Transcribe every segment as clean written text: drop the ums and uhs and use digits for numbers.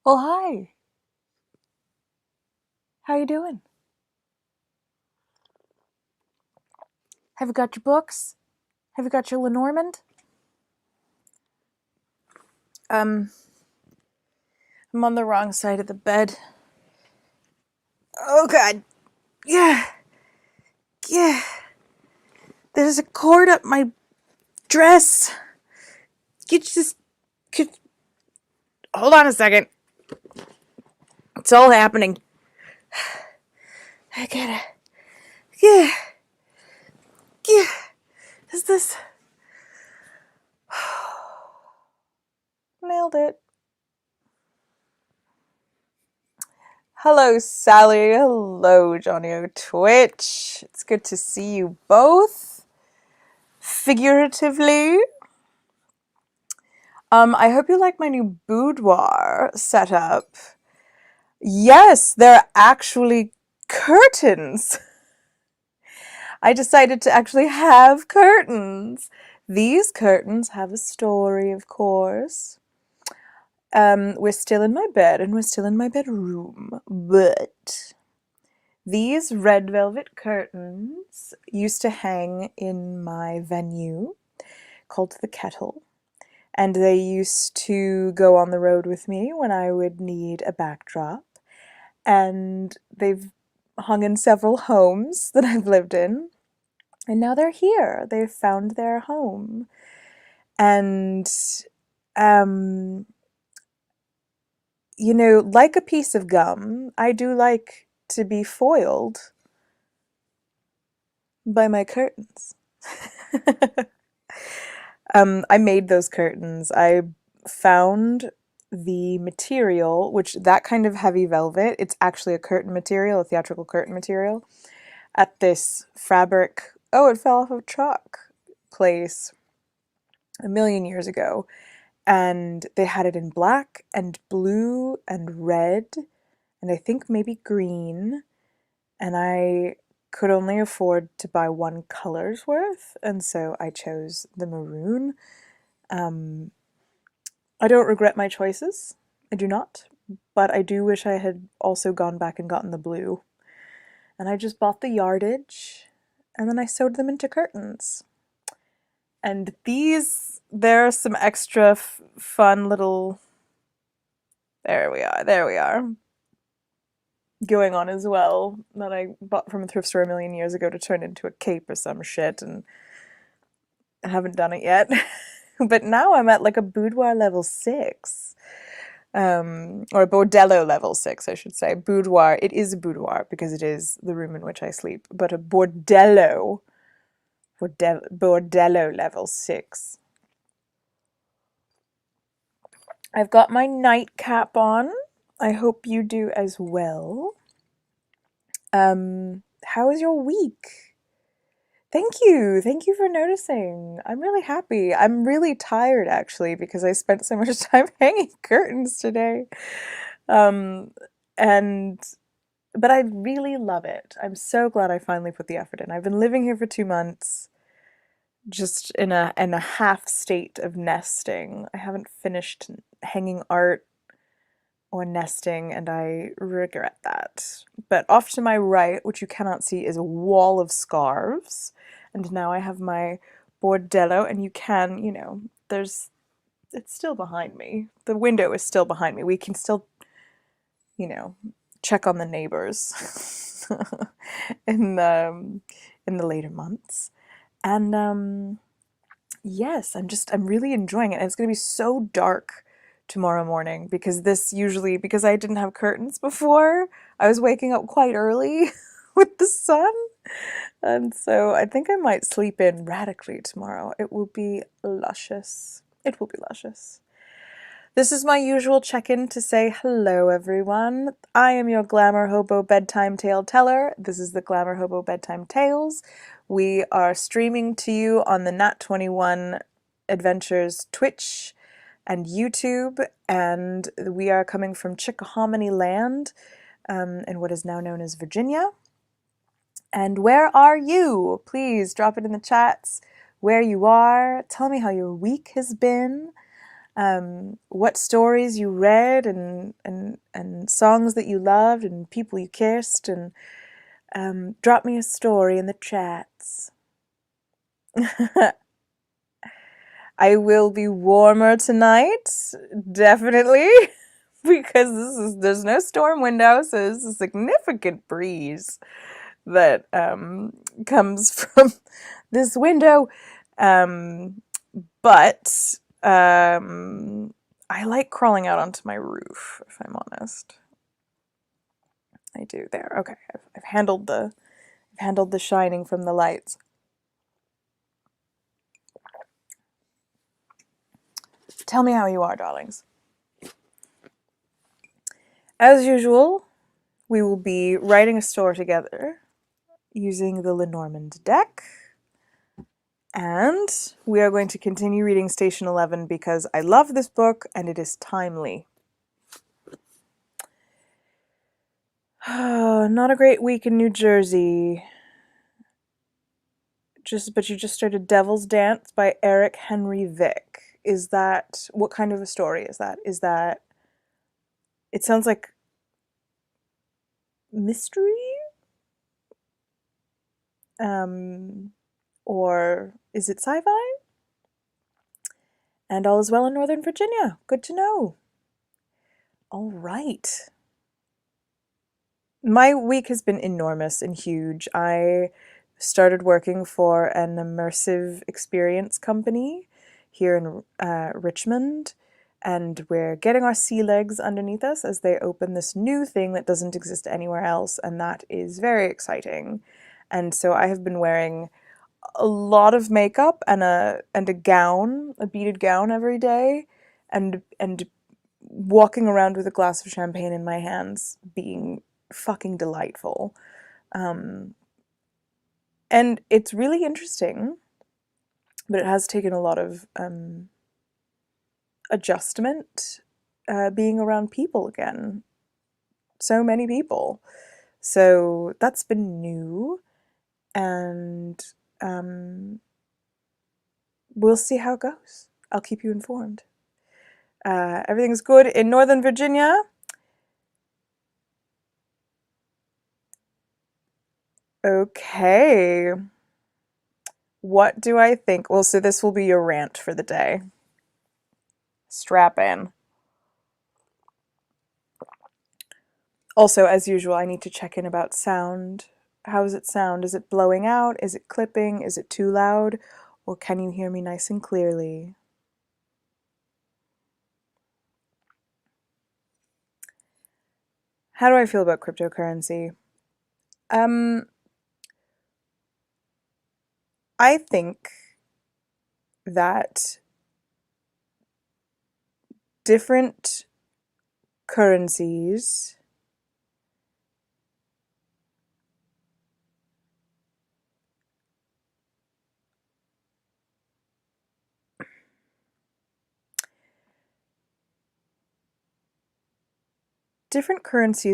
Well, hi. How you doing? Have you got your books? Have you got your Lenormand? Um, I'm on the wrong side of the bed. Oh God. Yeah. Yeah. There's a cord up my dress. You just could hold on a second. It's all happening. I gotta. Yeah. Yeah. Is this? Nailed it. Hello, Sally. Hello, Johnny O Twitch. It's good to see you both. Figuratively. I hope you like my new boudoir setup. Yes, there are actually curtains. I decided to actually have curtains. These curtains have a story, of course. We're still in my bed and we're still in my bedroom, but these red velvet curtains used to hang in my venue called The Kettle. And they used to go on the road with me when I would need a backdrop. And they've hung in several homes that I've lived in. And now they're here. They've found their home. And, you know, like a piece of gum, I do like to be foiled by my curtains. I made those curtains. I found the material, which that kind of heavy velvet, it's actually a curtain material, a theatrical curtain material, at this fabric, oh, it fell off of a truck place a million years ago. And they had it in black and blue and red, and I think maybe green. And I could only afford to buy one color's worth, and so I chose the maroon. I don't regret my choices. I do not. But I do wish I had also gone back and gotten the blue. And I just bought the yardage and then I sewed them into curtains. And these, there are some extra fun little. There we are, there we are. Going on as well that I bought from a thrift store a million years ago to turn into a cape or some shit, and I haven't done it yet. But now I'm at like a boudoir level 6. Or a bordello level 6, I should say. Boudoir, it is a boudoir because it is the room in which I sleep, but a bordello level 6. I've got my nightcap on. I hope you do as well. How was your week? Thank you. Thank you for noticing. I'm really happy. I'm really tired actually because I spent so much time hanging curtains today. Um, and but I really love it. I'm so glad I finally put the effort in. I've been living here for 2 months, just in a half state of nesting. I haven't finished hanging art or nesting, and I regret that. But off to my right, which you cannot see, is a wall of scarves. And now I have my bordello, and you can, you know, it's still behind me. The window is still behind me. We can still, you know, check on the neighbors in the later months. And yes, I'm really enjoying it. And it's going to be so dark tomorrow morning because because I didn't have curtains before, I was waking up quite early with the sun. And so I think I might sleep in radically tomorrow. It will be luscious. It will be luscious. This is my usual check-in to say hello, everyone. I am your GlamourHobo bedtime tale teller. This is the GlamourHobo bedtime tales. We are streaming to you on the Nat21 Adventures Twitch and YouTube, and we are coming from Chickahominy Land, in what is now known as Virginia. And where are you? Please drop it in the chats where you are. Tell me how your week has been. what stories you read, and songs that you loved, and people you kissed, and drop me a story in the chats. I will be warmer tonight, definitely, because there's no storm window, so there's a significant breeze that comes from this window. But I like crawling out onto my roof, if I'm honest. I do. There. Okay. I've handled the shining from the lights. Tell me how you are, darlings. As usual, we will be writing a story together using the Lenormand deck. And we are going to continue reading Station 11 because I love this book and it is timely. Not a great week in New Jersey. But you just started Devil's Dance by Eric Henry Vick. Is that, what kind of a story is that? It sounds like mystery? Or is it sci-fi? And all is well in Northern Virginia. Good to know. All right. My week has been enormous and huge. I started working for an immersive experience company here in Richmond, and we're getting our sea legs underneath us as they open this new thing that doesn't exist anywhere else, and that is very exciting. And so I have been wearing a lot of makeup and a gown, a beaded gown every day, and walking around with a glass of champagne in my hands, being fucking delightful. And it's really interesting, but it has taken a lot of adjustment being around people again. So many people. So that's been new, and we'll see how it goes. I'll keep you informed. Everything's good in Northern Virginia. Okay. What do I think? Well, so this will be your rant for the day. Strap in. Also, as usual, I need to check in about sound. How does it sound? Is it blowing out? Is it clipping? Is it too loud? Or can you hear me nice and clearly? How do I feel about cryptocurrency? I think that different currencies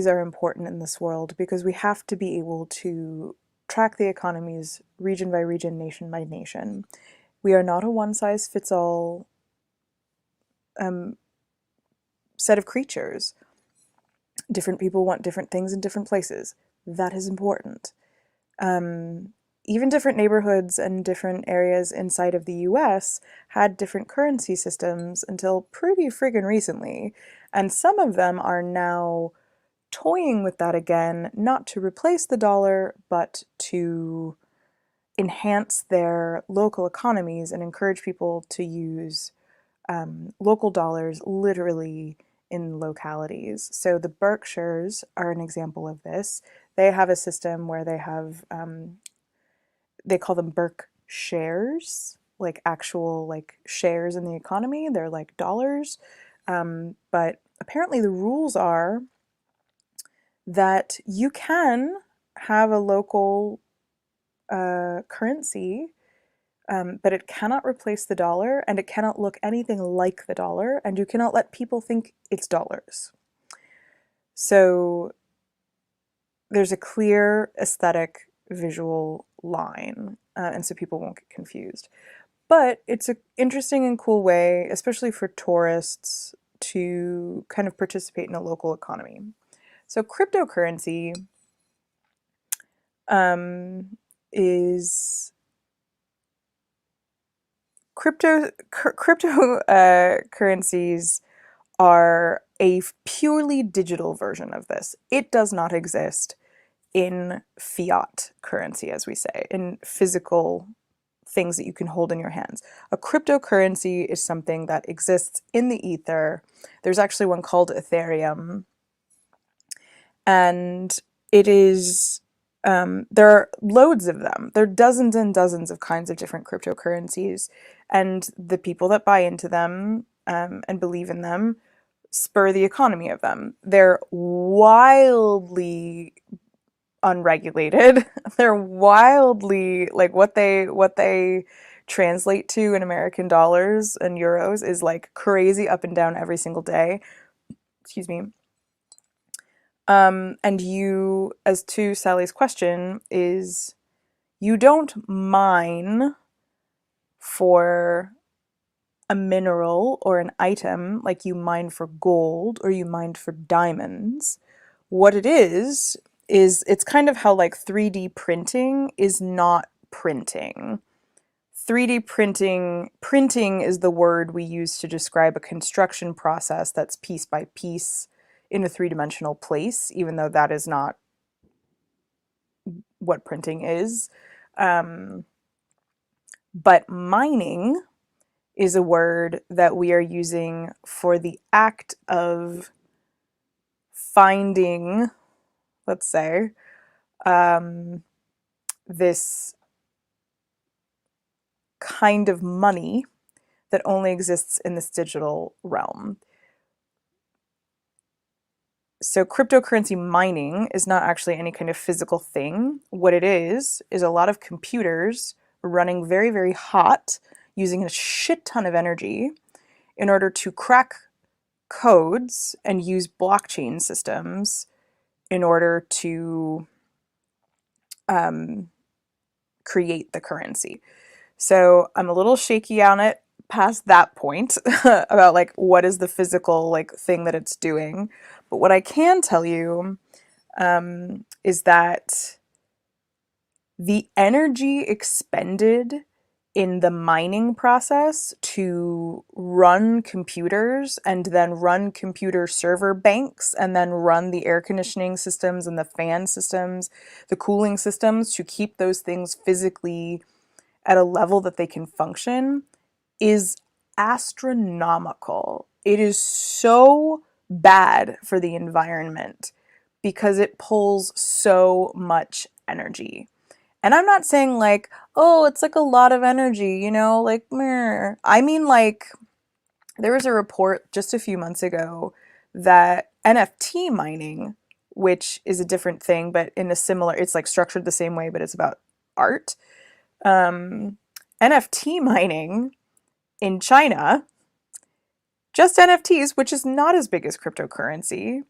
are important in this world because we have to be able to track the economies region by region, nation by nation. We are not a one-size-fits-all set of creatures. Different people want different things in different places. That is important. Even different neighborhoods and different areas inside of the US had different currency systems until pretty friggin' recently. And some of them are now toying with that again, not to replace the dollar, but to enhance their local economies and encourage people to use local dollars literally in localities. So the Berkshires are an example of this. They have a system where they have, they call them Berk shares, like actual like shares in the economy. They're like dollars. But apparently the rules are that you can have a local currency, but it cannot replace the dollar, and it cannot look anything like the dollar, and you cannot let people think it's dollars. So there's a clear aesthetic visual line, and so people won't get confused. But it's an interesting and cool way, especially for tourists, to kind of participate in a local economy. So cryptocurrency is crypto currencies are a purely digital version of this. It does not exist in fiat currency, as we say, in physical things that you can hold in your hands. A cryptocurrency is something that exists in the ether. There's actually one called Ethereum, and it is there are loads of them. There are dozens and dozens of kinds of different cryptocurrencies, and the people that buy into them and believe in them spur the economy of them. They're wildly unregulated. They're wildly like what they translate to in American dollars and euros is like crazy up and down every single day. Excuse me. And you, as to Sally's question, is you don't mine for a mineral or an item like you mine for gold or you mine for diamonds. What it is it's kind of how like 3D printing is not printing. 3D printing is the word we use to describe a construction process that's piece by piece in a three-dimensional place, even though that is not what printing is. But mining is a word that we are using for the act of finding, let's say, this kind of money that only exists in this digital realm. So cryptocurrency mining is not actually any kind of physical thing. What it is a lot of computers running very, very hot, using a shit ton of energy in order to crack codes and use blockchain systems in order to create the currency. So I'm a little shaky on it past that point about like what is the physical like thing that it's doing. But what I can tell you is that the energy expended in the mining process to run computers and then run computer server banks and then run the air conditioning systems and the fan systems, the cooling systems to keep those things physically at a level that they can function is astronomical. It is so bad for the environment because it pulls so much energy. And I'm not saying like, oh, it's like a lot of energy, you know, like, meh. I mean, like, there was a report just a few months ago that NFT mining, which is a different thing, but in a similar, it's like structured the same way, but it's about art. NFT mining in China, just NFTs, which is not as big as cryptocurrency,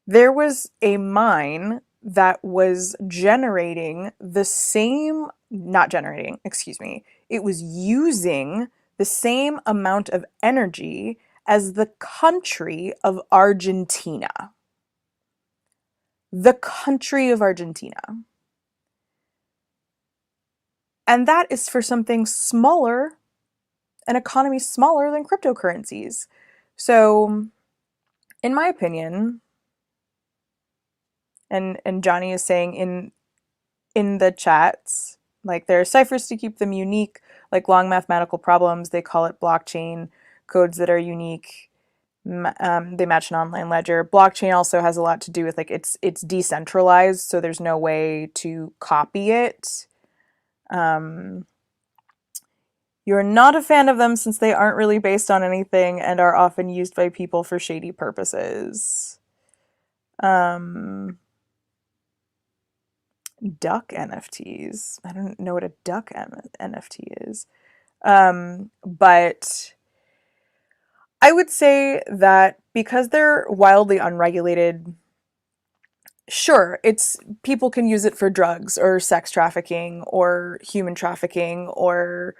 there was a mine that was generating the same, not generating, excuse me, it was using the same amount of energy as the country of Argentina. The country of Argentina. And that is for something smaller, an economy smaller than cryptocurrencies. So, in my opinion, and Johnny is saying in the chats, like there are ciphers to keep them unique, like long mathematical problems. They call it blockchain codes that are unique. They match an online ledger. Blockchain also has a lot to do with like it's decentralized, so there's no way to copy it. You're not a fan of them since they aren't really based on anything and are often used by people for shady purposes. Duck NFTs. I don't know what a duck NFT is. But I would say that because they're wildly unregulated, sure, it's people can use it for drugs or sex trafficking or human trafficking or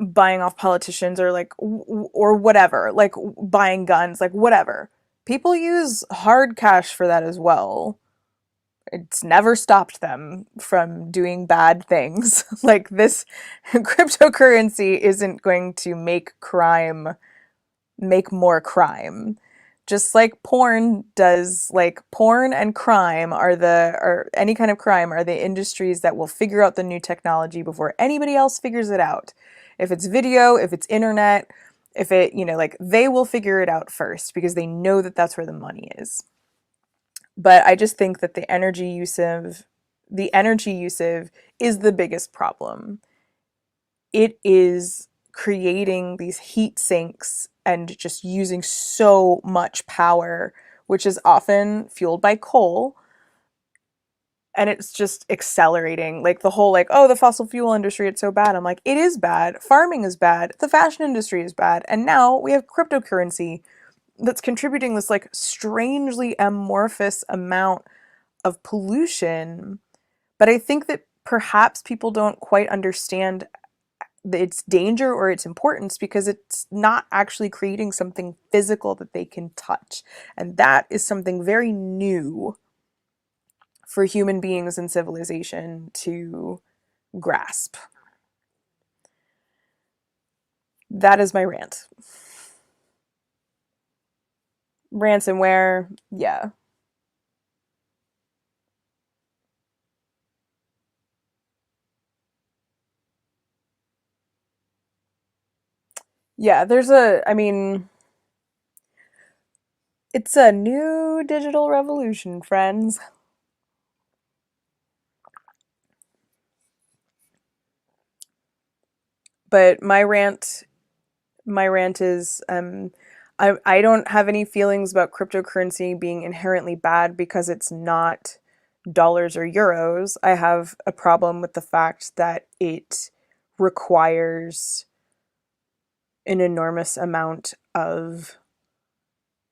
buying off politicians or like or whatever, like buying guns, like whatever. People use hard cash for that as well. It's never stopped them from doing bad things. Like this cryptocurrency isn't going to make more crime. Just like porn does, like porn and crime or any kind of crime are the industries that will figure out the new technology before anybody else figures it out. If it's video, if it's internet, if it, like they will figure it out first because they know that that's where the money is. But I just think that the energy use of is the biggest problem. It is creating these heat sinks and just using so much power, which is often fueled by coal. And it's just accelerating. Like the whole like, oh, the fossil fuel industry, it's so bad. I'm like, it is bad. Farming is bad. The fashion industry is bad. And now we have cryptocurrency that's contributing this like strangely amorphous amount of pollution. But I think that perhaps people don't quite understand its danger or its importance because it's not actually creating something physical that they can touch. And that is something very new for human beings and civilization to grasp. That is my rant. Ransomware, yeah. Yeah, I mean, it's a new digital revolution, friends. But my rant is I don't have any feelings about cryptocurrency being inherently bad because it's not dollars or euros. I have a problem with the fact that it requires an enormous amount of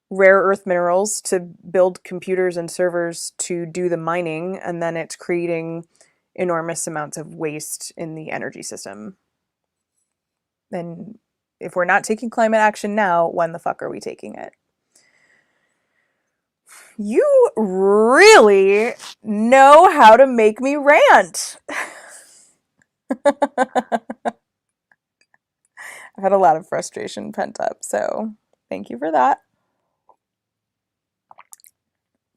rare earth minerals to build computers and servers to do the mining, and then it's creating enormous amounts of waste in the energy system. And if we're not taking climate action now, when the fuck are we taking it? You really know how to make me rant. I've had a lot of frustration pent up, so thank you for that.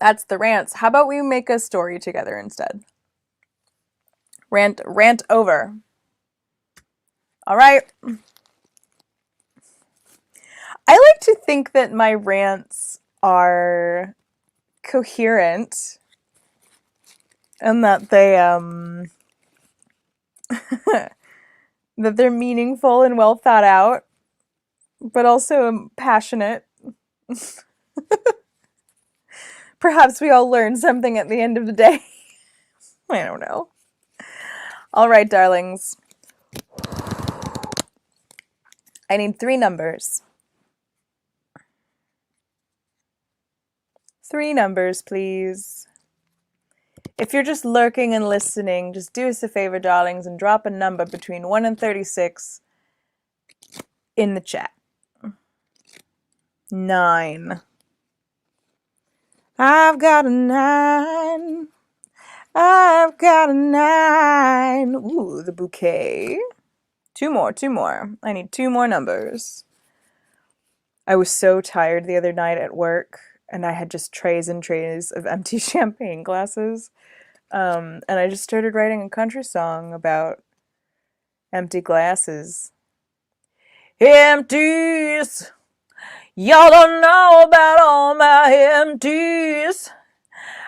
That's the rants. How about we make a story together instead? Rant over. All right. I like to think that my rants are coherent and that that they're meaningful and well thought out, but also passionate. Perhaps we all learn something at the end of the day. I don't know. All right, darlings. I need 3 numbers. 3 numbers, please. If you're just lurking and listening, just do us a favor, darlings, and drop a number between 1 and 36 in the chat. 9. I've got a 9. I've got a 9. Ooh, the bouquet. 2 more, 2 more. I need 2 more numbers. I was so tired the other night at work, and I had just trays and trays of empty champagne glasses. And I just started writing a country song about empty glasses. Empties! Y'all don't know about all my empties.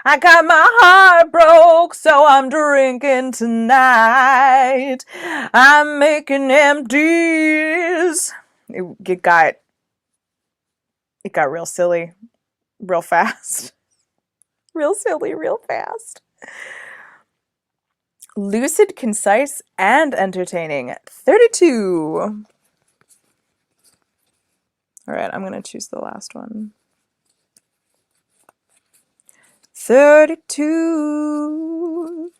I got my heart broke, so I'm drinking tonight. I'm making empties. It got real silly, real fast. Real silly, real fast. Lucid, concise, and entertaining. 32. All right, I'm going to choose the last one. 32.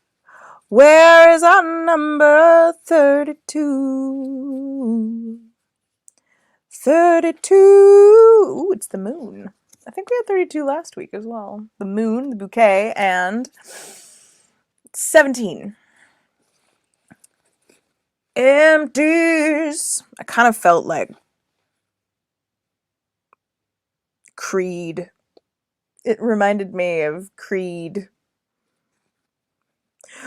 Where is our number 32? 32. 32. Ooh, it's the moon. I think we had 32 last week as well. The moon, the bouquet, and 17. Empties. I kind of felt like Creed. It reminded me of Creed.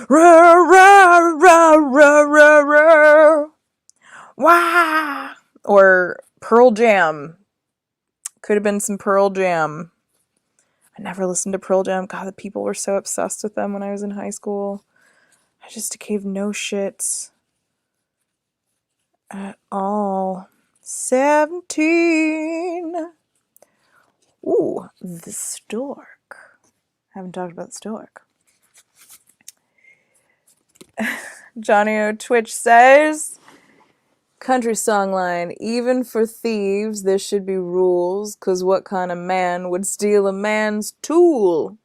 Rah, rah, rah, rah, rah, rah. Wah! Or Pearl Jam. Could have been some Pearl Jam. I never listened to Pearl Jam. God, the people were so obsessed with them when I was in high school. I just gave no shits at all. 17. Ooh, the stork. Haven't talked about the stork. Johnny O Twitch says, country songline, even for thieves there should be rules, 'cause what kind of man would steal a man's tool?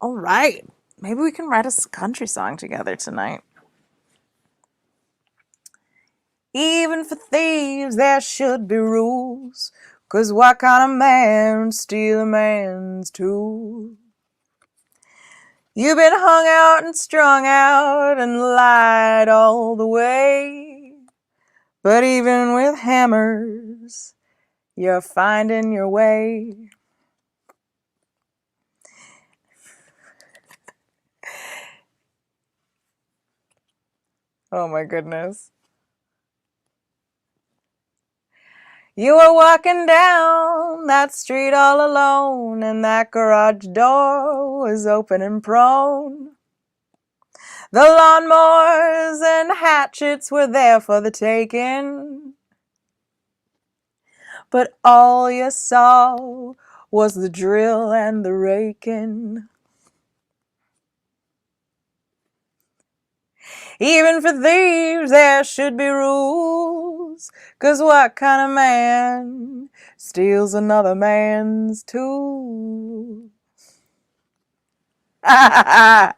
All right, maybe we can write a country song together tonight. Even for thieves there should be rules, 'cause what kind of man would steal a man's tool? You've been hung out and strung out and lied all the way, but even with hammers, you're finding your way. Oh my goodness. You were walking down that street all alone, and that garage door was open and prone. The lawnmowers and hatchets were there for the taking, but all you saw was the drill and the raking. Even for thieves there should be rules, 'cause what kind of man steals another man's tool? I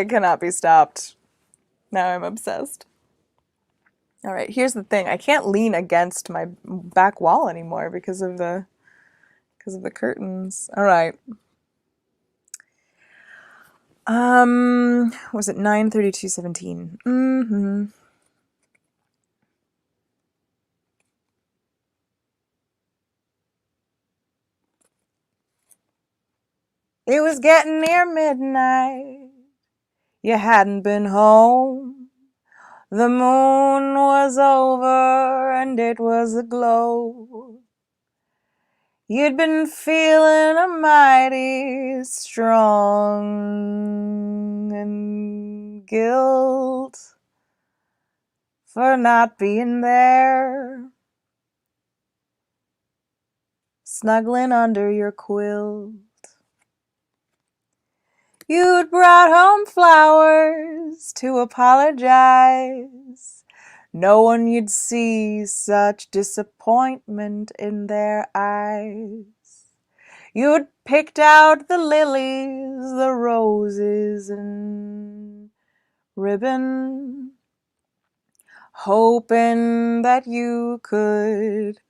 cannot be stopped. Now I'm obsessed. All right, here's the thing. I can't lean against my back wall anymore because of the curtains. All right. Was it 9:32:17? Mm-hmm. It was getting near midnight. You hadn't been home. The moon was over and it was aglow. You'd been feeling a mighty strong and guilt for not being there, snuggling under your quilt. You'd brought home flowers to apologize, knowing you'd see such disappointment in their eyes. You'd picked out the lilies, the roses, and ribbon, hoping that you could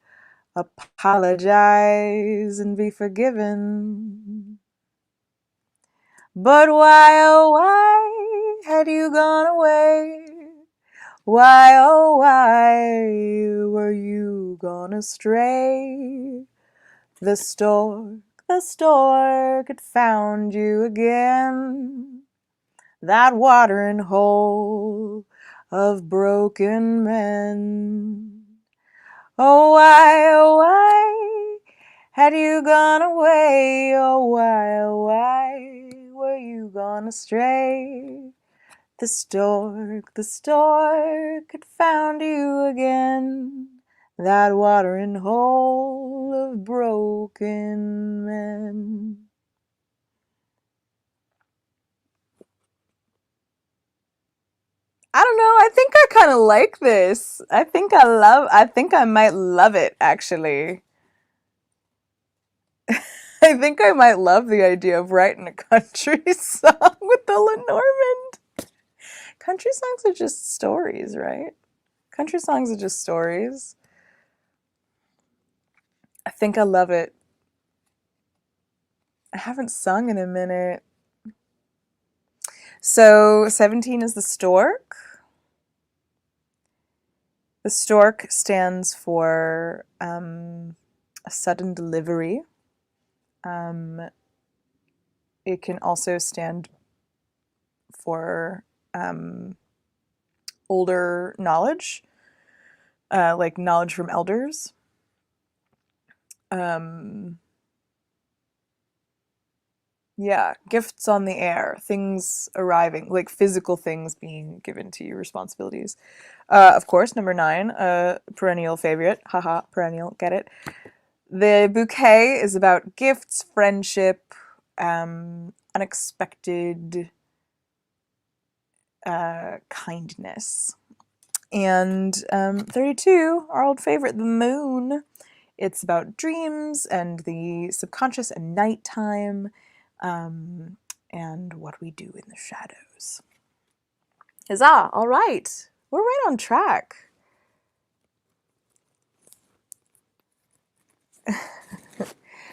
apologize and be forgiven. But why, oh why had you gone away? Why, oh why were you gone astray? The stork had found you again, that watering hole of broken men. Oh why had you gone away? Oh why were you gone astray? The stork had found you again, that watering hole of broken men. I don't know, I think I kind of like this. I think I might love it, actually. I think I might love the idea of writing a country song with the Lenormand. Country songs are just stories, right? Country songs are just stories. I think I love it. I haven't sung in a minute. So 17 is the stork. The stork stands for a sudden delivery. It can also stand for older knowledge, like knowledge from elders. Yeah, gifts on the air, things arriving, like physical things being given to you, responsibilities. Of course, number 9, a perennial favorite. Haha, perennial, get it? The bouquet is about gifts, friendship, unexpected kindness. And 32, our old favorite, the moon. It's about dreams and the subconscious and nighttime, and what we do in the shadows. Huzzah! All right. We're right on track.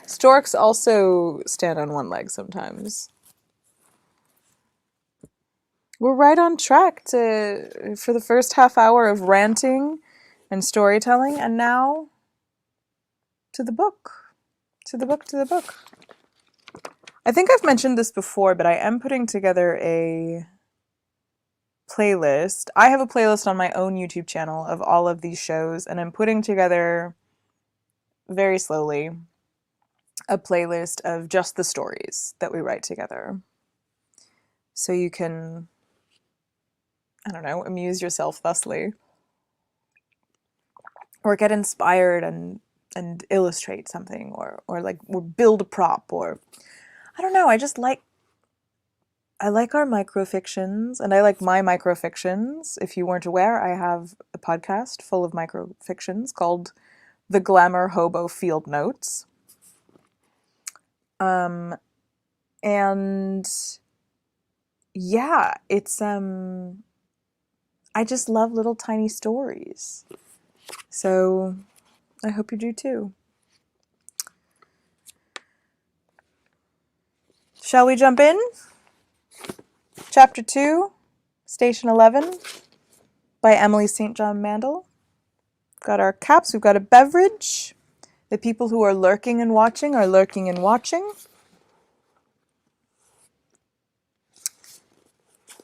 Storks also stand on one leg sometimes. We're right on track for the first half hour of ranting and storytelling, and now to the book. To the book, to the book. I think I've mentioned this before, but I am putting together a playlist. I have a playlist on my own YouTube channel of all of these shows, and I'm putting together very slowly a playlist of just the stories that we write together. So you can, I don't know, amuse yourself thusly. Or get inspired and illustrate something, or build a prop, or I don't know, I like our microfictions, and I like my microfictions. If you weren't aware, I have a podcast full of microfictions called The GlamourHobo Field Notes. And yeah, it's I just love little tiny stories. So I hope you do too. Shall we jump in? Chapter 2, Station 11, by Emily St. John Mandel. We've got our caps, we've got a beverage. The people who are lurking and watching are lurking and watching.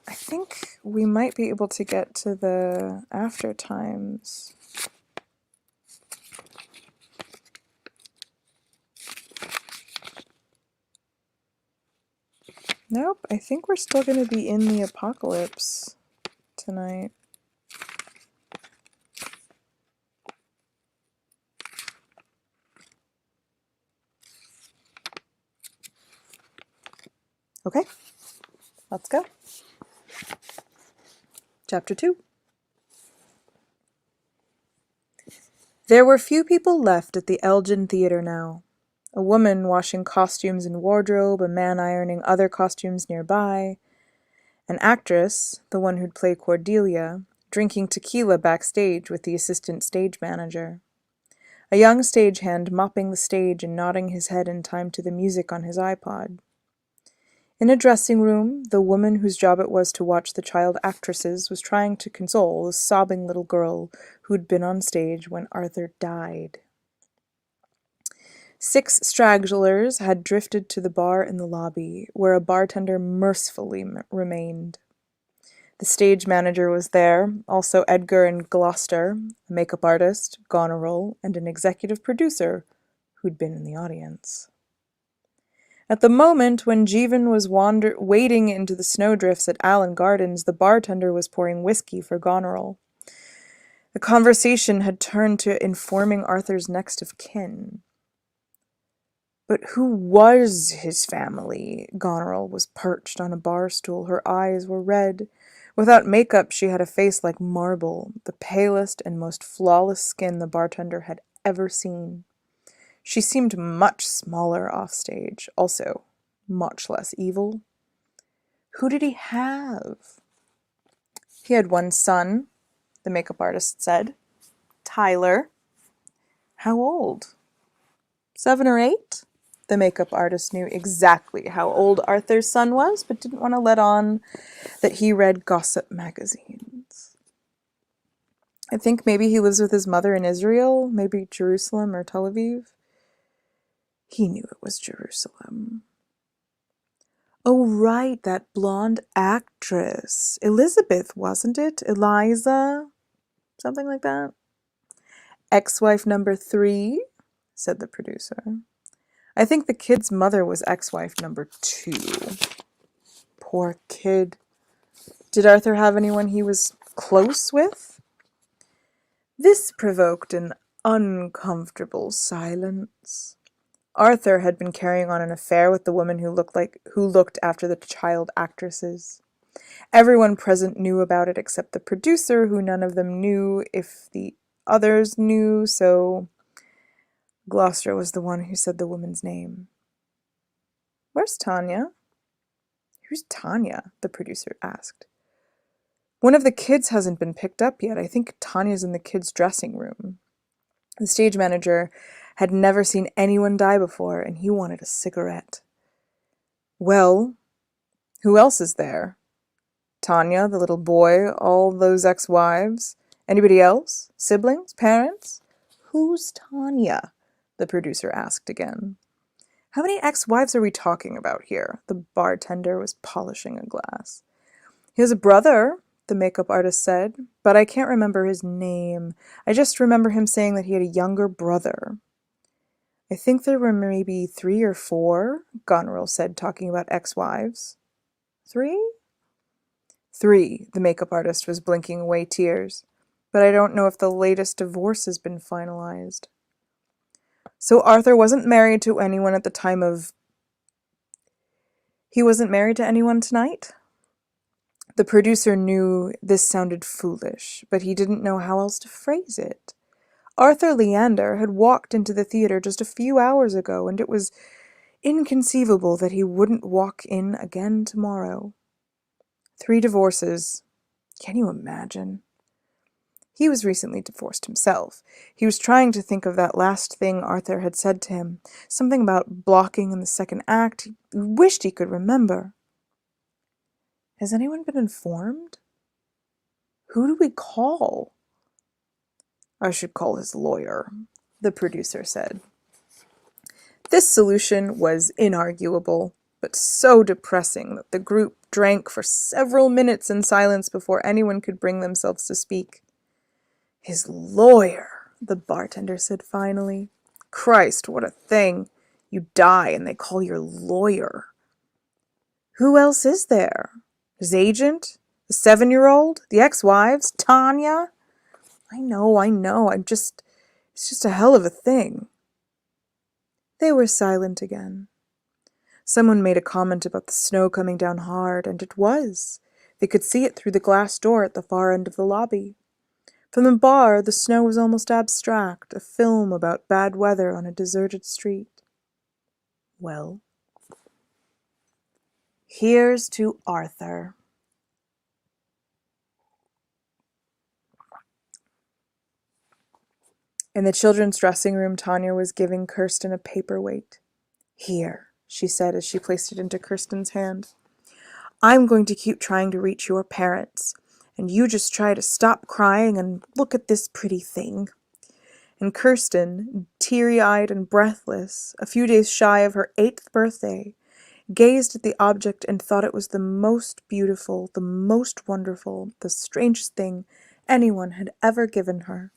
I think we might be able to get to the after times. Nope, I think we're still going to be in the apocalypse tonight. Okay, let's go. Chapter 2. There were few people left at the Elgin Theatre now. A woman washing costumes and wardrobe, a man ironing other costumes nearby, an actress, the one who'd play Cordelia, drinking tequila backstage with the assistant stage manager. A young stagehand mopping the stage and nodding his head in time to the music on his iPod. In a dressing room, the woman whose job it was to watch the child actresses was trying to console the sobbing little girl who'd been on stage when Arthur died. 6 stragglers had drifted to the bar in the lobby, where a bartender mercifully remained. The stage manager was there, also Edgar and Gloucester, a makeup artist, Goneril, and an executive producer who'd been in the audience. At the moment when Jeevan was wading into the snowdrifts at Allen Gardens, the bartender was pouring whiskey for Goneril. The conversation had turned to informing Arthur's next of kin. But who was his family? Goneril was perched on a bar stool. Her eyes were red. Without makeup, she had a face like marble, the palest and most flawless skin the bartender had ever seen. She seemed much smaller offstage, also much less evil. Who did he have? He had one son, the makeup artist said. Tyler. How old? 7 or 8? The makeup artist knew exactly how old Arthur's son was, but didn't want to let on that he read gossip magazines. I think maybe he lives with his mother in Israel, maybe Jerusalem or Tel Aviv. He knew it was Jerusalem. Oh, right, that blonde actress. Elizabeth, wasn't it? Eliza? Something like that. Ex-wife number 3, said the producer. I think the kid's mother was ex-wife number 2. Poor kid. Did Arthur have anyone he was close with? This provoked an uncomfortable silence. Arthur had been carrying on an affair with the woman who looked after the child actresses. Everyone present knew about it except the producer, who none of them knew if the others knew, so Gloucester was the one who said the woman's name. Where's Tanya? Who's Tanya? The producer asked. One of the kids hasn't been picked up yet. I think Tanya's in the kids' dressing room. The stage manager had never seen anyone die before, and he wanted a cigarette. Well, who else is there? Tanya, the little boy, all those ex-wives. Anybody else? Siblings? Parents? Who's Tanya? The producer asked again. How many ex-wives are we talking about here? The bartender was polishing a glass. He has a brother, the makeup artist said, but I can't remember his name. I just remember him saying that he had a younger brother. I think there were maybe 3 or 4, Goneril said, talking about ex-wives. 3? 3, the makeup artist was blinking away tears. But I don't know if the latest divorce has been finalized. So Arthur wasn't married to anyone at the time of... He wasn't married to anyone tonight? The producer knew this sounded foolish, but he didn't know how else to phrase it. Arthur Leander had walked into the theater just a few hours ago, and it was inconceivable that he wouldn't walk in again tomorrow. 3 divorces. Can you imagine? He was recently divorced himself. He was trying to think of that last thing Arthur had said to him, something about blocking in the second act. He wished he could remember. Has anyone been informed? Who do we call? I should call his lawyer, the producer said. This solution was inarguable, but so depressing that the group drank for several minutes in silence before anyone could bring themselves to speak. His lawyer, the bartender said finally. Christ, what a thing. You die and they call your lawyer. Who else is there? His agent? The 7-year-old? The ex-wives? Tanya? I know. It's just a hell of a thing. They were silent again. Someone made a comment about the snow coming down hard, and it was. They could see it through the glass door at the far end of the lobby. From the bar, the snow was almost abstract, a film about bad weather on a deserted street. Well, here's to Arthur. In the children's dressing room, Tanya was giving Kirsten a paperweight. Here, she said as she placed it into Kirsten's hand. I'm going to keep trying to reach your parents, and you just try to stop crying and look at this pretty thing. And Kirsten, teary-eyed and breathless, a few days shy of her 8th birthday, gazed at the object and thought it was the most beautiful, the most wonderful, the strangest thing anyone had ever given her.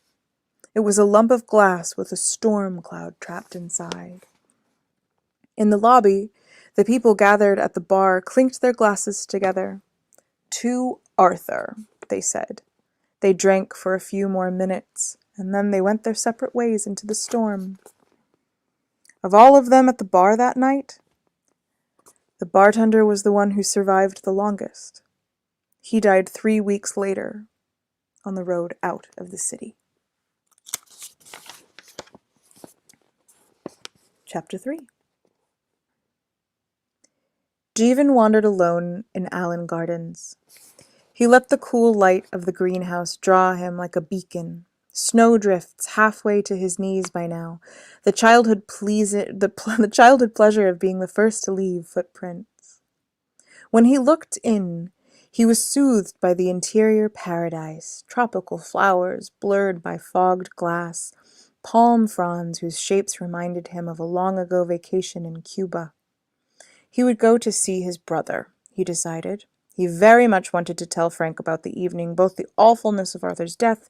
It was a lump of glass with a storm cloud trapped inside. In the lobby, the people gathered at the bar clinked their glasses together. To Arthur, they said. They drank for a few more minutes, and then they went their separate ways into the storm. Of all of them at the bar that night, the bartender was the one who survived the longest. He died 3 weeks later, on the road out of the city. Chapter 3. Jeevan wandered alone in Allen Gardens. He let the cool light of the greenhouse draw him like a beacon. Snowdrifts halfway to his knees by now, the the childhood pleasure of being the first to leave footprints. When he looked in, he was soothed by the interior paradise, tropical flowers blurred by fogged glass, palm fronds whose shapes reminded him of a long-ago vacation in Cuba. He would go to see his brother, he decided. He very much wanted to tell Frank about the evening, both the awfulness of Arthur's death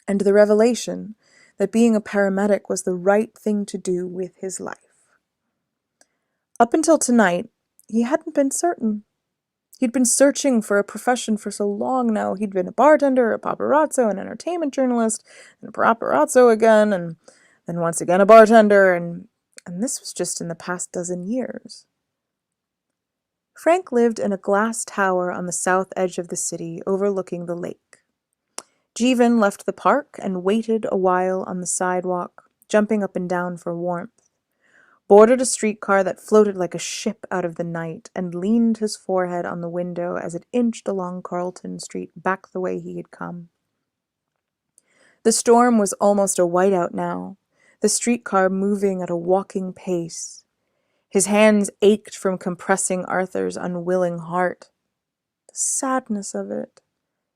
and the revelation that being a paramedic was the right thing to do with his life. Up until tonight, he hadn't been certain. He'd been searching for a profession for so long now. He'd been a bartender, a paparazzo, an entertainment journalist, and a paparazzo again, and then once again a bartender, and this was just in the past dozen years. Frank lived in a glass tower on the south edge of the city, overlooking the lake. Jeevan left the park and waited a while on the sidewalk, jumping up and down for warmth, boarded a streetcar that floated like a ship out of the night, and leaned his forehead on the window as it inched along Carlton Street back the way he had come. The storm was almost a whiteout now, the streetcar moving at a walking pace. His hands ached from compressing Arthur's unwilling heart. The sadness of it.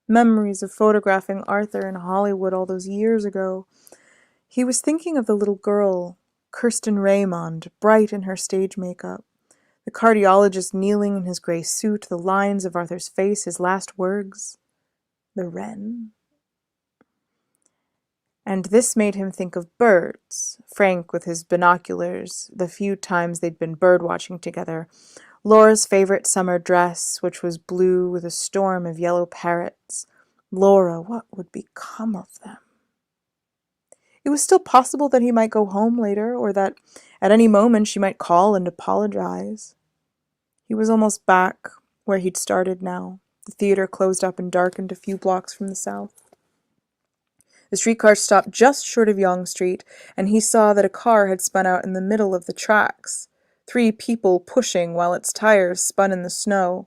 Memories of photographing Arthur in Hollywood all those years ago. He was thinking of the little girl, Kirsten Raymond, bright in her stage makeup. The cardiologist kneeling in his gray suit, the lines of Arthur's face, his last words. The wren. And this made him think of birds. Frank with his binoculars, the few times they'd been bird-watching together. Laura's favorite summer dress, which was blue with a storm of yellow parrots. Laura, what would become of them? It was still possible that he might go home later, or that at any moment she might call and apologize. He was almost back where he'd started now. The theater closed up and darkened a few blocks from the south. The streetcar stopped just short of Yonge Street, and he saw that a car had spun out in the middle of the tracks, 3 people pushing while its tires spun in the snow.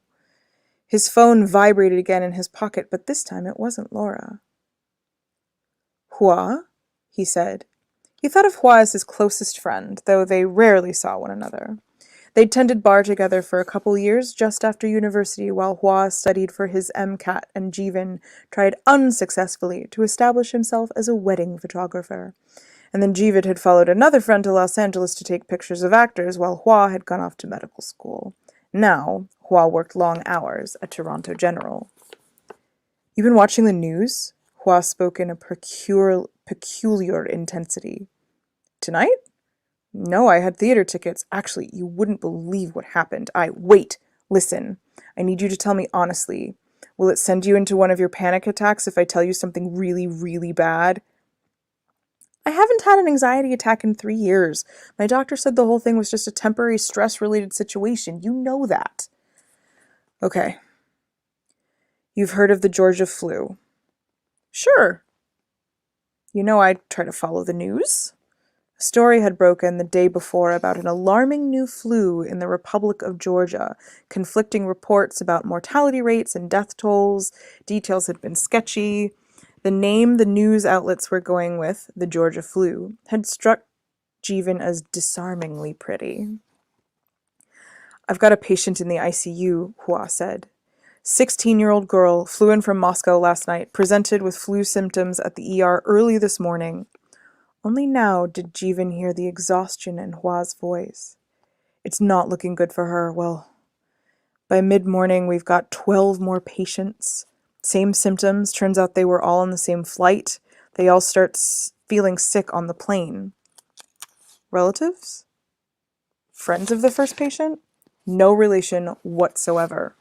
His phone vibrated again in his pocket, but this time it wasn't Laura. Hua, he said. He thought of Hua as his closest friend, though they rarely saw one another. They'd tended bar together for a couple years just after university while Hua studied for his MCAT and Jeevan tried unsuccessfully to establish himself as a wedding photographer. And then Jeevan had followed another friend to Los Angeles to take pictures of actors while Hua had gone off to medical school. Now, Hua worked long hours at Toronto General. "You've been watching the news?" Hua spoke in a peculiar intensity. "Tonight? No, I had theater tickets. Actually, you wouldn't believe what happened. Wait, listen. I need you to tell me honestly. Will it send you into one of your panic attacks if I tell you something really, really bad?" "I haven't had an anxiety attack in 3 years. My doctor said the whole thing was just a temporary stress-related situation. You know that." "Okay. You've heard of the Georgia flu?" "Sure." "You know I try to follow the news." A story had broken the day before about an alarming new flu in the Republic of Georgia, conflicting reports about mortality rates and death tolls. Details had been sketchy. The name the news outlets were going with, the Georgia flu, had struck Jeevan as disarmingly pretty. "I've got a patient in the ICU," Hua said. 16-year-old girl flew in from Moscow last night, presented with flu symptoms at the ER early this morning. Only now did Jeevan hear the exhaustion in Hua's voice. "It's not looking good for her. Well, by mid-morning we've got 12 more patients. Same symptoms. Turns out they were all on the same flight. They all start feeling sick on the plane." "Relatives? Friends of the first patient?" "No relation whatsoever.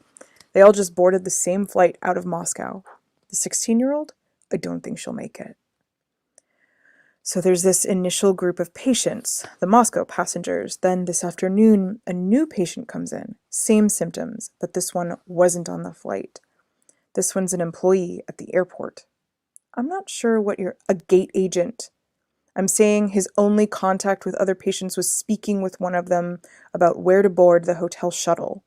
They all just boarded the same flight out of Moscow. The 16-year-old? I don't think she'll make it." So there's this initial group of patients, the Moscow passengers. Then this afternoon, a new patient comes in. Same symptoms, but this one wasn't on the flight. This one's an employee at the airport. I'm not sure what a gate agent. I'm saying his only contact with other patients was speaking with one of them about where to board the hotel shuttle.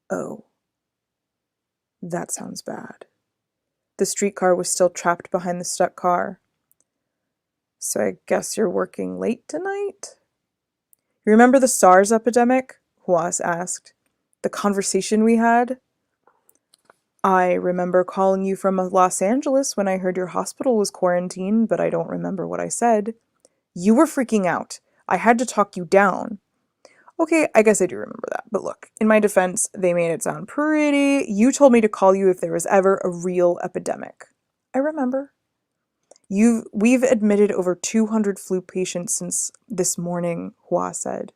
Oh. That sounds bad. The streetcar was still trapped behind the stuck car. So I guess you're working late tonight? You remember the SARS epidemic? Huas asked. The conversation we had? I remember calling you from Los Angeles when I heard your hospital was quarantined, but I don't remember what I said. You were freaking out. I had to talk you down. Okay, I guess I do remember that. But look, in my defense, they made it sound pretty. You told me to call you if there was ever a real epidemic. I remember. We've admitted over 200 flu patients since this morning, Hua said.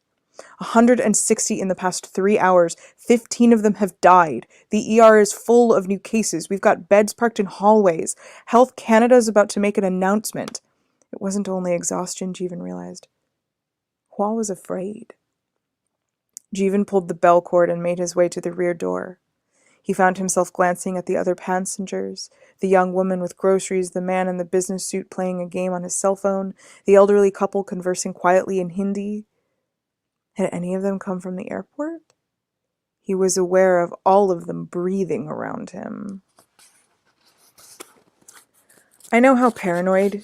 160 in the past 3 hours. 15 of them have died. The ER is full of new cases. We've got beds parked in hallways. Health Canada is about to make an announcement. It wasn't only exhaustion, Jeevan realized. Hua was afraid. Jeevan pulled the bell cord and made his way to the rear door. He found himself glancing at the other passengers, the young woman with groceries, the man in the business suit playing a game on his cell phone, the elderly couple conversing quietly in Hindi. Had any of them come from the airport? He was aware of all of them breathing around him. I know how paranoid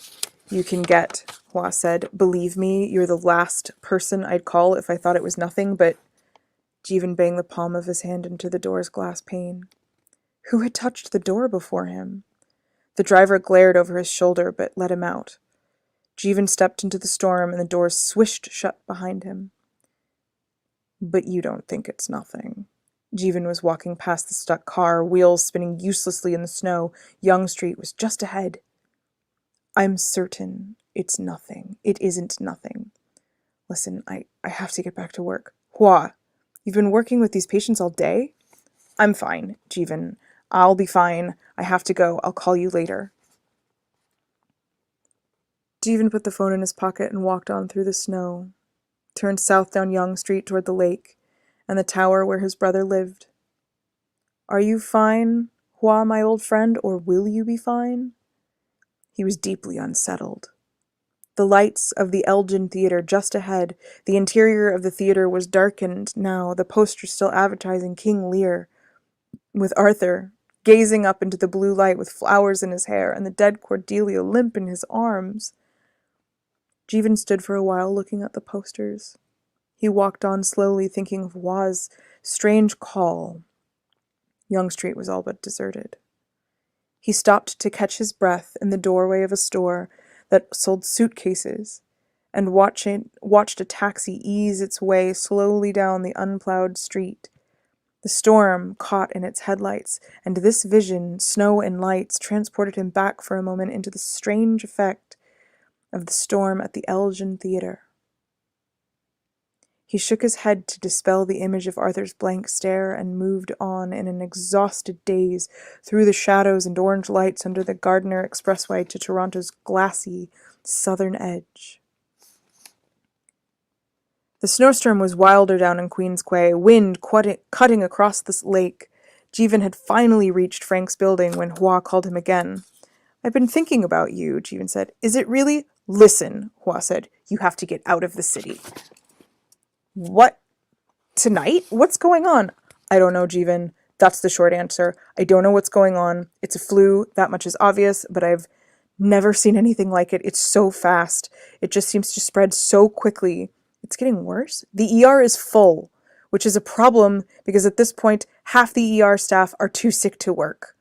you can get, Hua said. Believe me, you're the last person I'd call if I thought it was nothing, but Jeevan banged the palm of his hand into the door's glass pane. Who had touched the door before him? The driver glared over his shoulder, but let him out. Jeevan stepped into the storm, and the doors swished shut behind him. But you don't think it's nothing. Jeevan was walking past the stuck car, wheels spinning uselessly in the snow. Yonge Street was just ahead. I'm certain it's nothing. It isn't nothing. Listen, I have to get back to work. Hua, you've been working with these patients all day? I'm fine, Jeevan. I'll be fine. I have to go. I'll call you later. Jeevan put the phone in his pocket and walked on through the snow, turned south down Yonge Street toward the lake and the tower where his brother lived. Are you fine, Hua, my old friend, or will you be fine? He was deeply unsettled. The lights of the Elgin Theatre just ahead, the interior of the theatre was darkened now, the posters still advertising King Lear, with Arthur gazing up into the blue light with flowers in his hair and the dead Cordelia limp in his arms. Jeevan stood for a while looking at the posters. He walked on slowly, thinking of Hua's strange call. Yonge Street was all but deserted. He stopped to catch his breath in the doorway of a store that sold suitcases and watched a taxi ease its way slowly down the unplowed street. The storm caught in its headlights, and this vision, snow and lights, transported him back for a moment into the strange effect of the storm at the Elgin Theatre. He shook his head to dispel the image of Arthur's blank stare and moved on in an exhausted daze through the shadows and orange lights under the Gardiner Expressway to Toronto's glassy southern edge. The snowstorm was wilder down in Queens Quay, wind cutting across the lake. Jeevan had finally reached Frank's building when Hua called him again. I've been thinking about you, Jeevan said. Is it really? Listen, Hua said. You have to get out of the city. What? Tonight? What's going on? I don't know, Jeevan. That's the short answer. I don't know what's going on. It's a flu, that much is obvious, but I've never seen anything like it. It's so fast. It just seems to spread so quickly. It's getting worse. The ER is full, which is a problem because at this point, half the ER staff are too sick to work.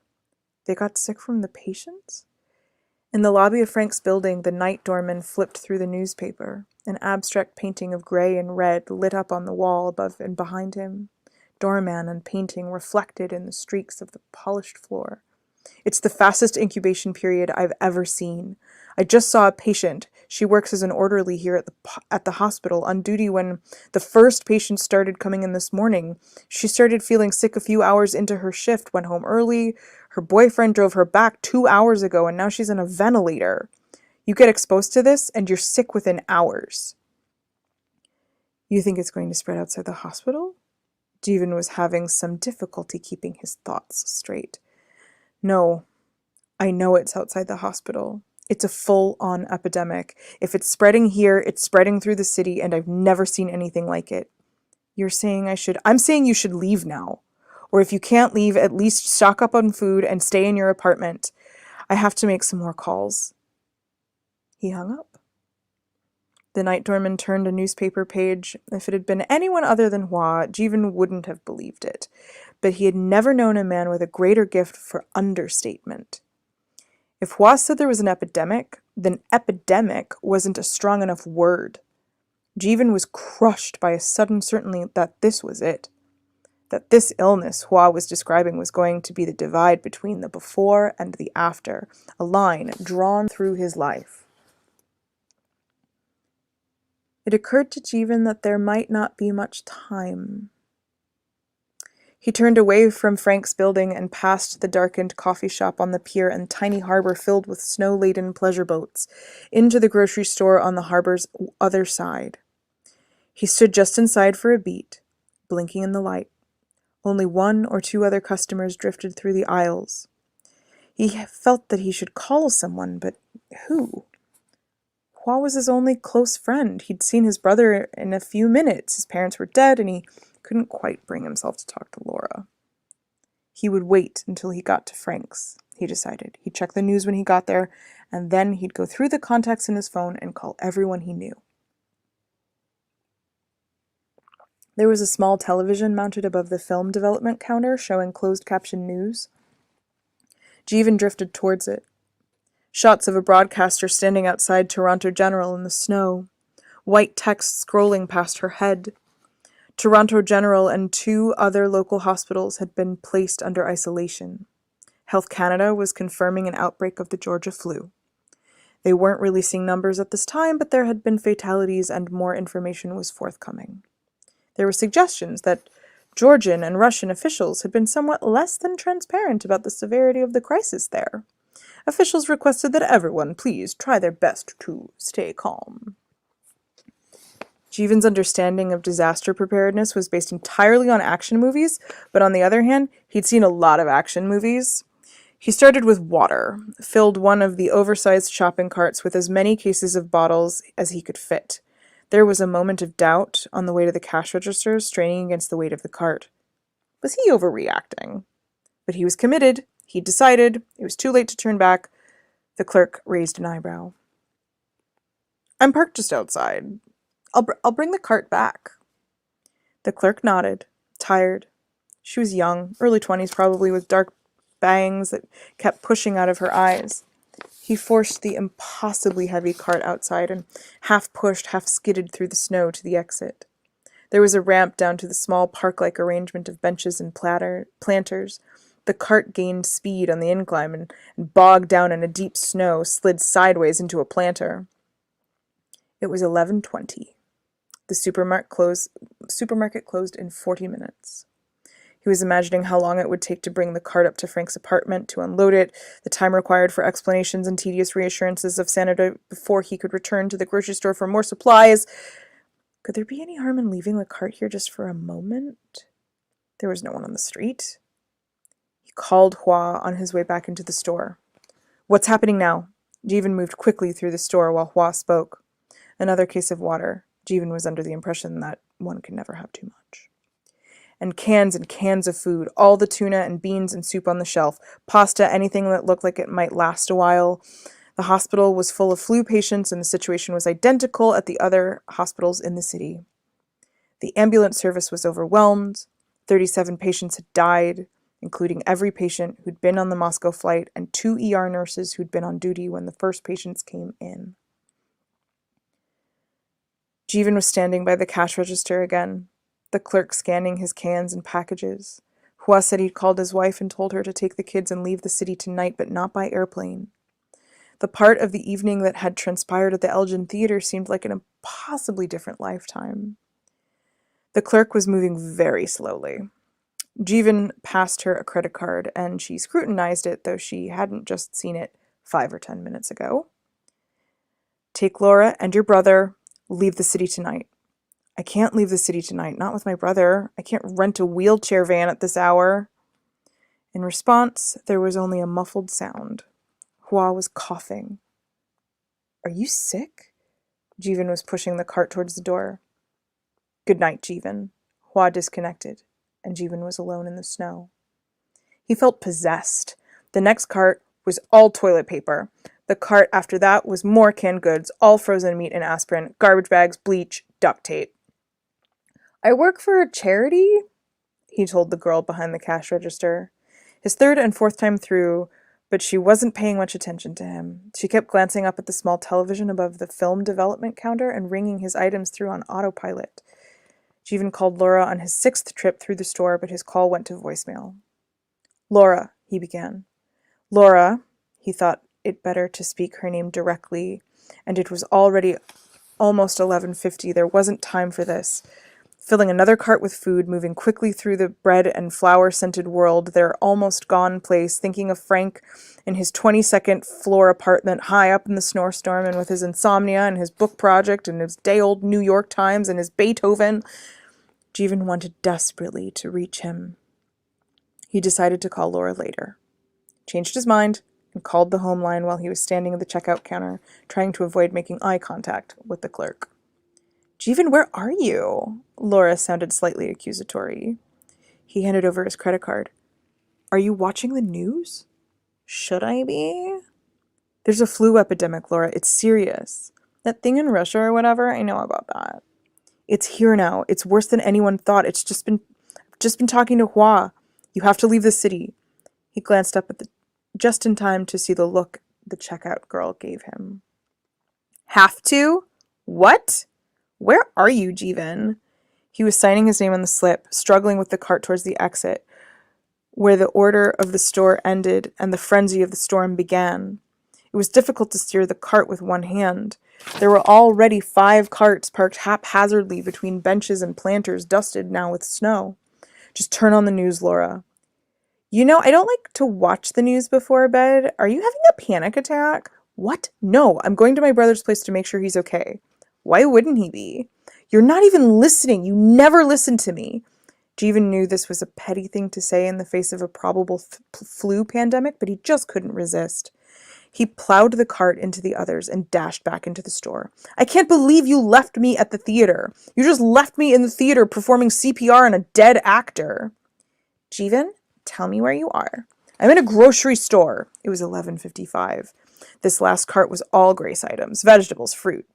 They got sick from the patients? In the lobby of Frank's building, the night doorman flipped through the newspaper. An abstract painting of gray and red lit up on the wall above and behind him. Doorman and painting reflected in the streaks of the polished floor. It's the fastest incubation period I've ever seen. I just saw a patient. She works as an orderly here at the hospital, on duty when the first patient started coming in this morning. She started feeling sick a few hours into her shift, went home early. Her boyfriend drove her back 2 hours ago, and now she's on a ventilator. You get exposed to this, and you're sick within hours. You think it's going to spread outside the hospital? Jeevan was having some difficulty keeping his thoughts straight. No, I know it's outside the hospital. It's a full-on epidemic. If it's spreading here, it's spreading through the city, and I've never seen anything like it. You're saying I'm saying you should leave now. Or if you can't leave, at least stock up on food and stay in your apartment. I have to make some more calls." He hung up. The night doorman turned a newspaper page. If it had been anyone other than Hua, Jeevan wouldn't have believed it. But he had never known a man with a greater gift for understatement. If Hua said there was an epidemic, then epidemic wasn't a strong enough word. Jeevan was crushed by a sudden certainty that this was it. That this illness Hua was describing was going to be the divide between the before and the after, a line drawn through his life. It occurred to Jeevan that there might not be much time. He turned away from Frank's building and past the darkened coffee shop on the pier and tiny harbor filled with snow-laden pleasure boats, into the grocery store on the harbor's other side. He stood just inside for a beat, blinking in the light. Only 1 or 2 other customers drifted through the aisles. He felt that he should call someone, but who? Hua was his only close friend. He'd seen his brother in a few minutes. His parents were dead, and he couldn't quite bring himself to talk to Laura. He would wait until he got to Frank's, he decided. He'd check the news when he got there, and then he'd go through the contacts in his phone and call everyone he knew. There was a small television mounted above the film development counter showing closed-caption news. Jeevan drifted towards it. Shots of a broadcaster standing outside Toronto General in the snow. White text scrolling past her head. Toronto General and 2 other local hospitals had been placed under isolation. Health Canada was confirming an outbreak of the Georgia flu. They weren't releasing numbers at this time, but there had been fatalities and more information was forthcoming. There were suggestions that Georgian and Russian officials had been somewhat less than transparent about the severity of the crisis there. Officials requested that everyone please try their best to stay calm. Jeevan's understanding of disaster preparedness was based entirely on action movies, but on the other hand, he'd seen a lot of action movies. He started with water, filled one of the oversized shopping carts with as many cases of bottles as he could fit. There was a moment of doubt on the way to the cash register, straining against the weight of the cart. Was he overreacting? But he was committed. He decided. It was too late to turn back. The clerk raised an eyebrow. "I'm parked just outside. I'll bring the cart back." The clerk nodded, tired. She was young, early 20s probably, with dark bangs that kept pushing out of her eyes. He forced the impossibly heavy cart outside and half pushed, half skidded through the snow to the exit. There was a ramp down to the small park-like arrangement of benches and planters. The cart gained speed on the incline and bogged down in a deep snow, slid sideways into a planter. It was 11:20. The supermarket closed in 40 minutes. He was imagining how long it would take to bring the cart up to Frank's apartment, to unload it, the time required for explanations and tedious reassurances of sanity before he could return to the grocery store for more supplies. Could there be any harm in leaving the cart here just for a moment? There was no one on the street. He called Hua on his way back into the store. "What's happening now?" Jeevan moved quickly through the store while Hua spoke. Another case of water. Jeevan was under the impression that one can never have too much. And cans of food, all the tuna and beans and soup on the shelf, pasta, anything that looked like it might last a while. The hospital was full of flu patients, and the situation was identical at the other hospitals in the city. The ambulance service was overwhelmed. 37 patients had died, including every patient who'd been on the Moscow flight and 2 ER nurses who'd been on duty when the first patients came in. Jeevan was standing by the cash register again, the clerk scanning his cans and packages. Hua said he'd called his wife and told her to take the kids and leave the city tonight, but not by airplane. The part of the evening that had transpired at the Elgin Theater seemed like an impossibly different lifetime. The clerk was moving very slowly. Jeevan passed her a credit card, and she scrutinized it, though she hadn't just seen it 5 or 10 minutes ago. "Take Laura and your brother. Leave the city tonight." "I can't leave the city tonight, not with my brother. I can't rent a wheelchair van at this hour." In response, there was only a muffled sound. Hua was coughing. "Are you sick?" Jeevan was pushing the cart towards the door. "Good night, Jeevan." Hua disconnected, and Jeevan was alone in the snow. He felt possessed. The next cart was all toilet paper. The cart after that was more canned goods, all frozen meat and aspirin, garbage bags, bleach, duct tape. "I work for a charity," he told the girl behind the cash register. His third and fourth time through, but she wasn't paying much attention to him. She kept glancing up at the small television above the film development counter and ringing his items through on autopilot. Jeevan called Laura on his 6th trip through the store, but his call went to voicemail. "Laura," he began. Laura, he thought it better to speak her name directly, and it was already almost 11:50. There wasn't time for this. Filling another cart with food, moving quickly through the bread and flour-scented world, their almost gone place, thinking of Frank in his 22nd floor apartment high up in the snowstorm, and with his insomnia and his book project and his day-old New York Times and his Beethoven. Jeevan wanted desperately to reach him. He decided to call Laura later, changed his mind, and called the home line while he was standing at the checkout counter, trying to avoid making eye contact with the clerk. "Jeevan, where are you?" Laura sounded slightly accusatory. He handed over his credit card. "Are you watching the news?" "Should I be?" "There's a flu epidemic, Laura. It's serious. That thing in Russia or whatever, I know about that. It's here now. It's worse than anyone thought. It's just been talking to Hua. You have to leave the city." He glanced up at just in time to see the look the checkout girl gave him. "Have to? What? Where are you, Jeevan?" He was signing his name on the slip, struggling with the cart towards the exit, where the order of the store ended and the frenzy of the storm began. It was difficult to steer the cart with one hand. There were already 5 carts parked haphazardly between benches and planters dusted now with snow. "Just turn on the news, Laura." "You know, I don't like to watch the news before bed. Are you having a panic attack?" "What? No, I'm going to my brother's place to make sure he's okay." "Why wouldn't he be?" "You're not even listening. You never listen to me." Jeevan knew this was a petty thing to say in the face of a probable flu pandemic, but he just couldn't resist. He plowed the cart into the others and dashed back into the store. "I can't believe you left me at the theater. You just left me in the theater performing CPR on a dead actor." "Jeevan, tell me where you are." "I'm in a grocery store." It was 11:55. This last cart was all Grace items: vegetables, fruit,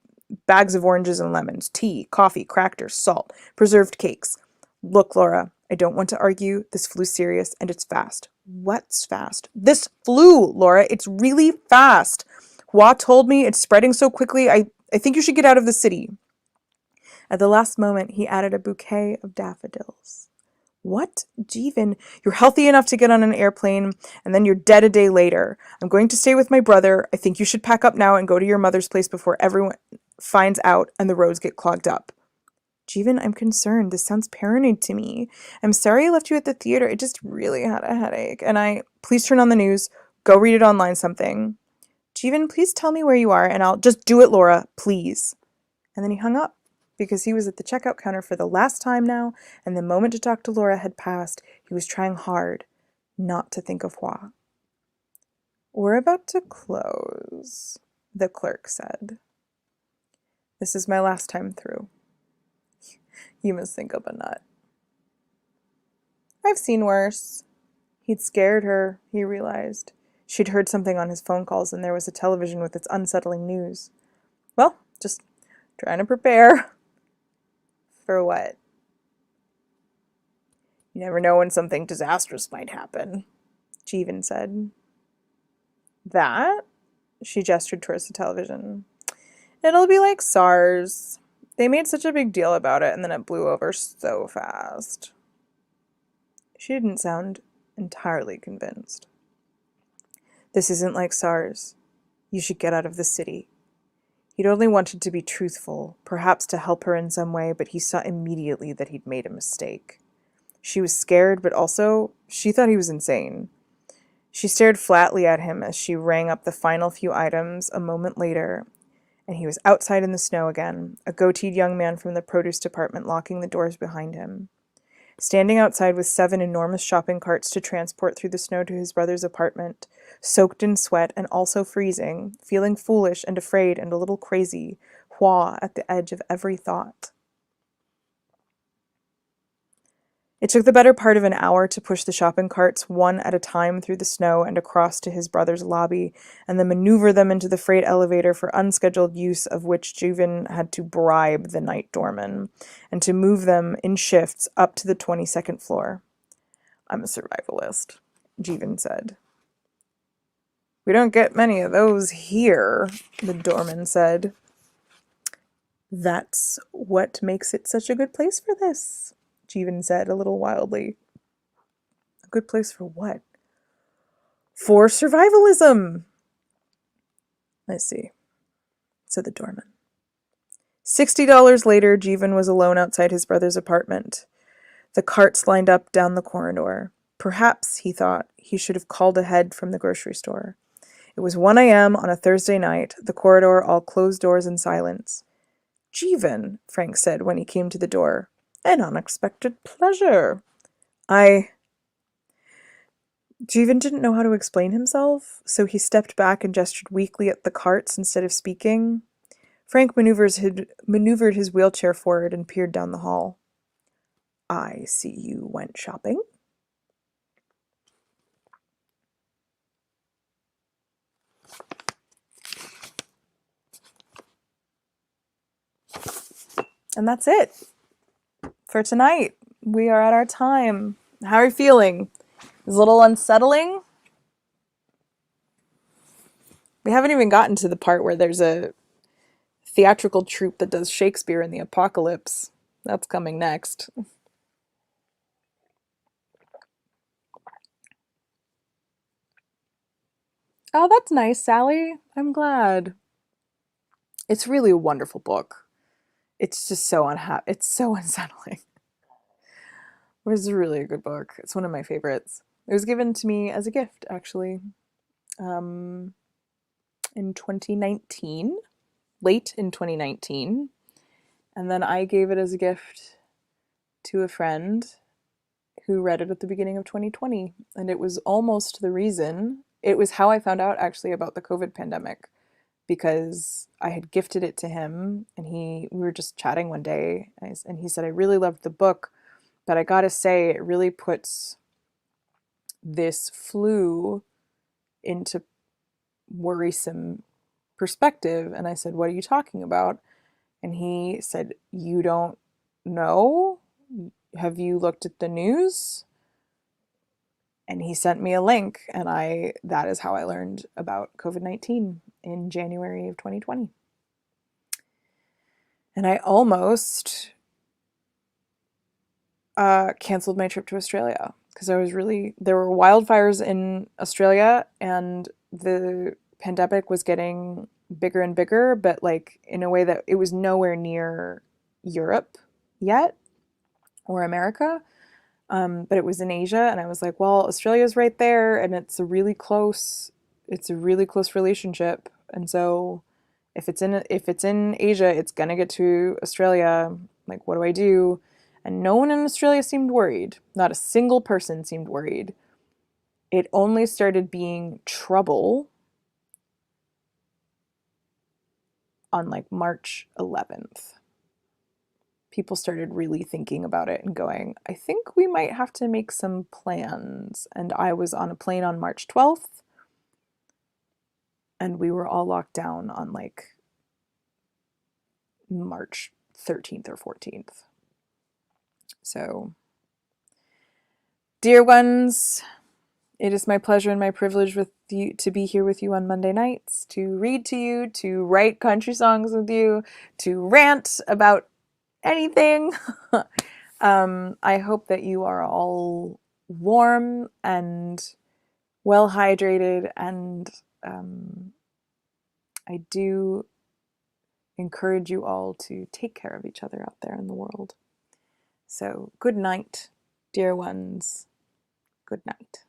bags of oranges and lemons, tea, coffee, crackers, salt, preserved cakes. "Look, Laura, I don't want to argue. This flu's serious, and it's fast." "What's fast?" "This flu, Laura. It's really fast. Hua told me it's spreading so quickly. I think you should get out of the city." At the last moment, he added a bouquet of daffodils. "What? Jeevan, you're healthy enough to get on an airplane, and then you're dead a day later. I'm going to stay with my brother. I think you should pack up now and go to your mother's place before everyone finds out and the roads get clogged up." "Jeevan, I'm concerned. This sounds paranoid to me. I'm sorry I left you at the theater. I just really had a headache. Please turn on the news. Go read it online something." "Jeevan, please tell me where you are, and I'll just do it, Laura, please." And then he hung up, because he was at the checkout counter for the last time now, and the moment to talk to Laura had passed. He was trying hard not to think of Hua. "We're about to close," the clerk said. "This is my last time through. You must think up a nut." "I've seen worse." He'd scared her, he realized. She'd heard something on his phone calls, and there was a television with its unsettling news. Well, just trying to prepare. For what? "You never know when something disastrous might happen," Jeevan said. "That?" She gestured towards the television. "It'll be like SARS. They made such a big deal about it, and then it blew over so fast." She didn't sound entirely convinced. "This isn't like SARS. You should get out of the city." He'd only wanted to be truthful, perhaps to help her in some way, but he saw immediately that he'd made a mistake. She was scared, but also, she thought he was insane. She stared flatly at him as she rang up the final few items a moment later, and he was outside in the snow again, a goateed young man from the produce department locking the doors behind him. Standing outside with 7 enormous shopping carts to transport through the snow to his brother's apartment, soaked in sweat and also freezing, feeling foolish and afraid and a little crazy, Hua at the edge of every thought. It took the better part of an hour to push the shopping carts one at a time through the snow and across to his brother's lobby, and then maneuver them into the freight elevator for unscheduled use of which Juven had to bribe the night doorman, and to move them in shifts up to the 22nd floor. I'm a survivalist, Juven said. We don't get many of those here, the doorman said. That's what makes it such a good place for this, Jeevan said a little wildly. A good place for what? For survivalism. I see, said the doorman. $60 later, Jeevan was alone outside his brother's apartment. The carts lined up down the corridor. Perhaps, he thought, he should have called ahead from the grocery store. It was 1 a.m. on a Thursday night, the corridor all closed doors and silence. Jeevan, Frank said when he came to the door. An unexpected pleasure. Jeevan didn't know how to explain himself, so he stepped back and gestured weakly at the carts instead of speaking. Frank maneuvered his wheelchair forward and peered down the hall. I see you went shopping. And that's it for tonight. We are at our time. How are you feeling? Is it a little unsettling? We haven't even gotten to the part where there's a theatrical troupe that does Shakespeare in the apocalypse. That's coming next. Oh, that's nice, Sally. I'm glad. It's really a wonderful book. It's just so it's so unsettling. It was really a good book. It's one of my favorites. It was given to me as a gift, actually, um, in 2019, late in 2019. And then I gave it as a gift to a friend who read it at the beginning of 2020. And it was almost the reason, it was how I found out actually about the COVID pandemic, because I had gifted it to him and we were just chatting one day and he said, I really loved the book, but I gotta say, it really puts this flu into worrisome perspective. And I said, what are you talking about? And he said, you don't know? Have you looked at the news? And he sent me a link, and that is how I learned about COVID-19 in January of 2020. And I almost canceled my trip to Australia because there were wildfires in Australia and the pandemic was getting bigger and bigger, but like in a way that it was nowhere near Europe yet or America. But it was in Asia, and I was like, well, Australia's right there, and it's a really close relationship. And so if it's in Asia, it's gonna get to Australia. Like, what do I do? And no one in Australia seemed worried. Not a single person seemed worried. It only started being trouble on like March 11th. People started really thinking about it and going, I think we might have to make some plans. And I was on a plane on March 12th, and we were all locked down on like March 13th or 14th. So, dear ones, it is my pleasure and my privilege with you to be here with you on Monday nights, to read to you, to write country songs with you, to rant about anything. I hope that you are all warm and well hydrated, and I do encourage you all to take care of each other out there in the world. So, good night, dear ones. Good night.